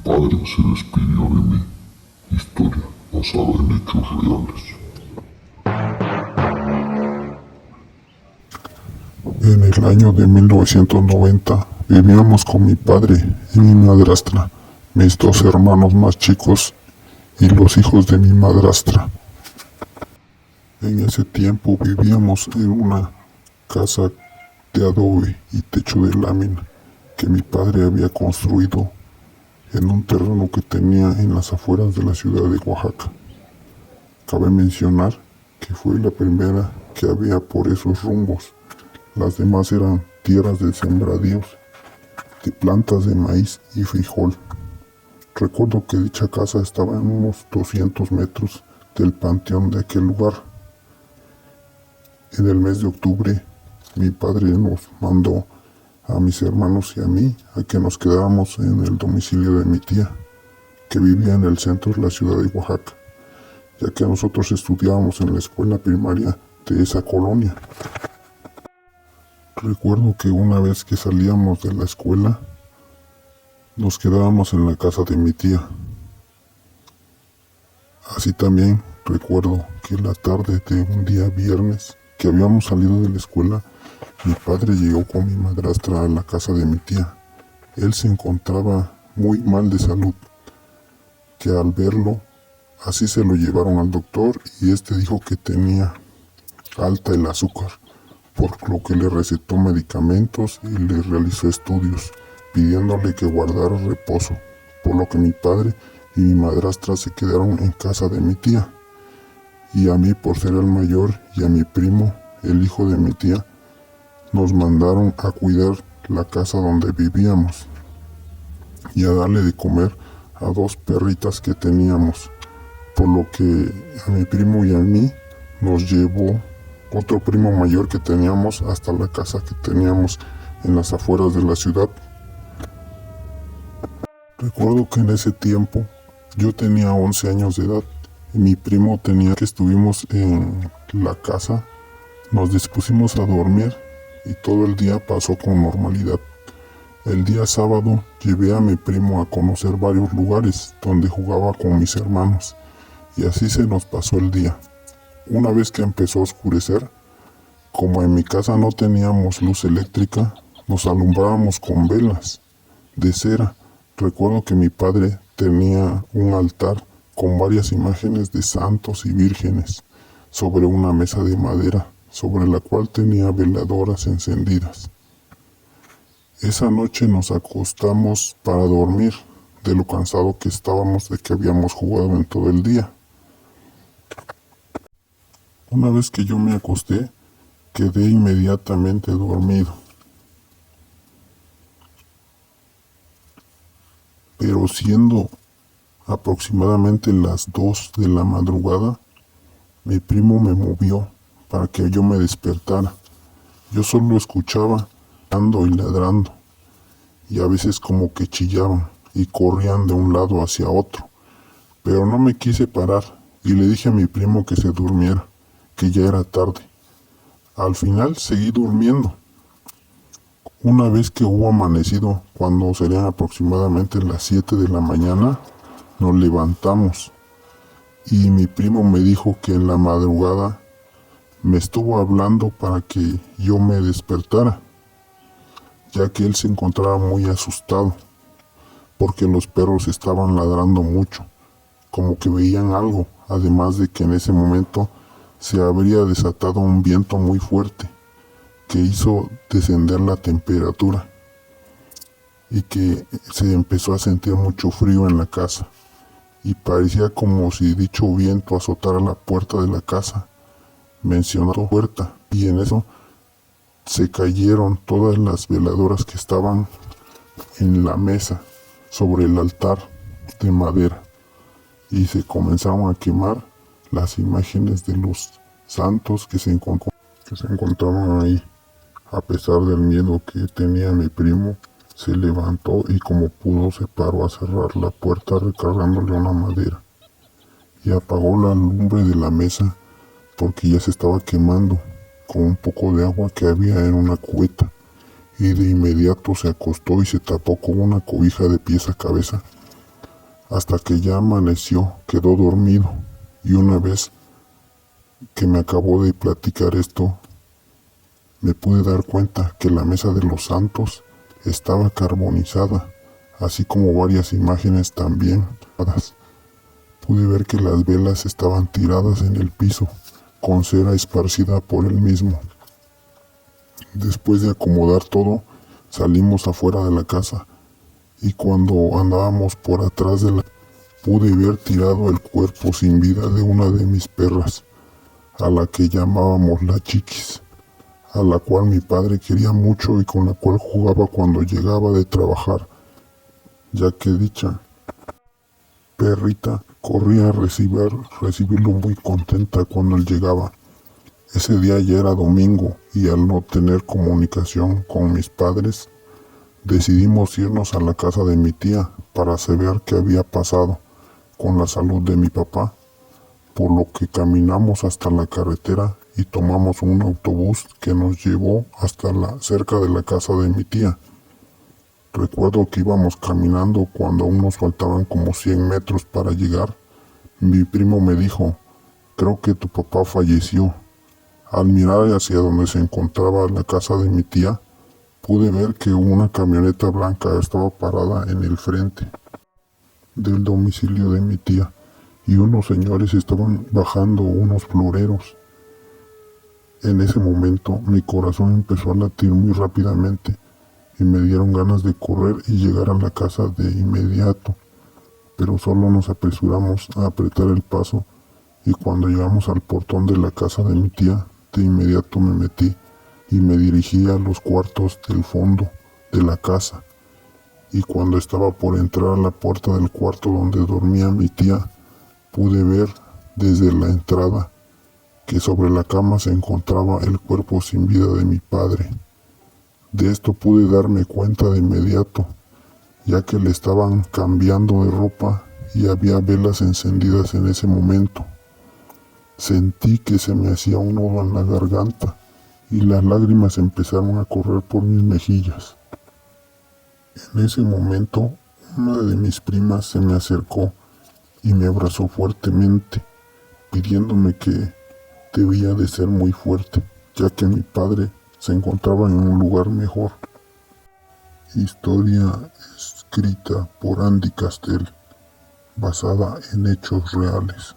padre se despidió de mí. Historia basada en hechos reales. En el año de 1990 vivíamos con mi padre y mi madrastra, mis dos hermanos más chicos y los hijos de mi madrastra. En ese tiempo vivíamos en una casa de adobe y techo de lámina que mi padre había construido en un terreno que tenía en las afueras de la ciudad de Oaxaca. Cabe mencionar que fue la primera que había por esos rumbos. Las demás eran tierras de sembradíos, de plantas de maíz y frijol. Recuerdo que dicha casa estaba en unos 200 metros del panteón de aquel lugar. En el mes de octubre, mi padre nos mandó a mis hermanos y a mí a que nos quedáramos en el domicilio de mi tía, que vivía en el centro de la ciudad de Oaxaca, ya que nosotros estudiábamos en la escuela primaria de esa colonia. Recuerdo que una vez que salíamos de la escuela, nos quedábamos en la casa de mi tía. Así también recuerdo que la tarde de un día viernes que habíamos salido de la escuela, mi padre llegó con mi madrastra a la casa de mi tía. Él se encontraba muy mal de salud, que al verlo, así se lo llevaron al doctor y este dijo que tenía alta el azúcar, por lo que le recetó medicamentos y le realizó estudios, pidiéndole que guardara reposo, por lo que mi padre y mi madrastra se quedaron en casa de mi tía. Y a mí, por ser el mayor, y a mi primo, el hijo de mi tía, nos mandaron a cuidar la casa donde vivíamos y a darle de comer a dos perritas que teníamos, por lo que a mi primo y a mí nos llevó otro primo mayor que teníamos hasta la casa que teníamos en las afueras de la ciudad. Recuerdo que en ese tiempo yo tenía 11 años de edad y mi primo tenía, que estuvimos en la casa, nos dispusimos a dormir y todo el día pasó con normalidad. El día sábado llevé a mi primo a conocer varios lugares donde jugaba con mis hermanos y así se nos pasó el día. Una vez que empezó a oscurecer, como en mi casa no teníamos luz eléctrica, nos alumbrábamos con velas de cera. Recuerdo que mi padre tenía un altar con varias imágenes de santos y vírgenes sobre una mesa de madera, sobre la cual tenía veladoras encendidas. Esa noche nos acostamos para dormir, de lo cansado que estábamos de que habíamos jugado en todo el día. Una vez que yo me acosté, quedé inmediatamente dormido. Pero siendo aproximadamente las 2 de la madrugada, mi primo me movió para que yo me despertara. Yo solo escuchaba y ladrando, y a veces como que chillaban y corrían de un lado hacia otro, pero no me quise parar y le dije a mi primo que se durmiera, que ya era tarde. Al final seguí durmiendo. Una vez que hubo amanecido, cuando serían aproximadamente las 7 de la mañana, nos levantamos y mi primo me dijo que en la madrugada me estuvo hablando para que yo me despertara, ya que él se encontraba muy asustado, porque los perros estaban ladrando mucho, como que veían algo, además de que en ese momento se habría desatado un viento muy fuerte, que hizo descender la temperatura, y que se empezó a sentir mucho frío en la casa, y parecía como si dicho viento azotara la puerta de la casa, mencionando puerta, y en eso se cayeron todas las veladoras que estaban en la mesa sobre el altar de madera y se comenzaron a quemar las imágenes de los santos que se encontraban ahí. A pesar del miedo que tenía mi primo, se levantó y como pudo se paró a cerrar la puerta recargándole una madera y apagó la lumbre de la mesa porque ya se estaba quemando con un poco de agua que había en una cubeta, y de inmediato se acostó y se tapó con una cobija de pies a cabeza hasta que ya amaneció, quedó dormido, y una vez que me acabó de platicar esto, me pude dar cuenta que la mesa de los santos estaba carbonizada, así como varias imágenes también. Pude ver que las velas estaban tiradas en el piso, con cera esparcida por el mismo. Después de acomodar todo, salimos afuera de la casa, y cuando andábamos por atrás de la pude ver tirado el cuerpo sin vida de una de mis perras, a la que llamábamos la Chiquis, a la cual mi padre quería mucho y con la cual jugaba cuando llegaba de trabajar, ya que dicha perrita corría a recibirlo muy contenta cuando él llegaba. Ese día ya era domingo y al no tener comunicación con mis padres, decidimos irnos a la casa de mi tía para saber qué había pasado con la salud de mi papá, por lo que caminamos hasta la carretera y tomamos un autobús que nos llevó hasta cerca de la casa de mi tía. Recuerdo que íbamos caminando cuando aún nos faltaban como 100 metros para llegar. Mi primo me dijo, creo que tu papá falleció. Al mirar hacia donde se encontraba la casa de mi tía, pude ver que una camioneta blanca estaba parada en el frente del domicilio de mi tía y unos señores estaban bajando unos floreros. En ese momento mi corazón empezó a latir muy rápidamente y me dieron ganas de correr y llegar a la casa de inmediato, pero solo nos apresuramos a apretar el paso y cuando llegamos al portón de la casa de mi tía, de inmediato me metí y me dirigí a los cuartos del fondo de la casa. Y cuando estaba por entrar a la puerta del cuarto donde dormía mi tía, pude ver desde la entrada que sobre la cama se encontraba el cuerpo sin vida de mi padre. De esto pude darme cuenta de inmediato, ya que le estaban cambiando de ropa y había velas encendidas en ese momento. Sentí que se me hacía un nudo en la garganta y las lágrimas empezaron a correr por mis mejillas. En ese momento, una de mis primas se me acercó y me abrazó fuertemente, pidiéndome que debía de ser muy fuerte, ya que mi padre se encontraba en un lugar mejor. Historia escrita por Andy Castell, basada en hechos reales.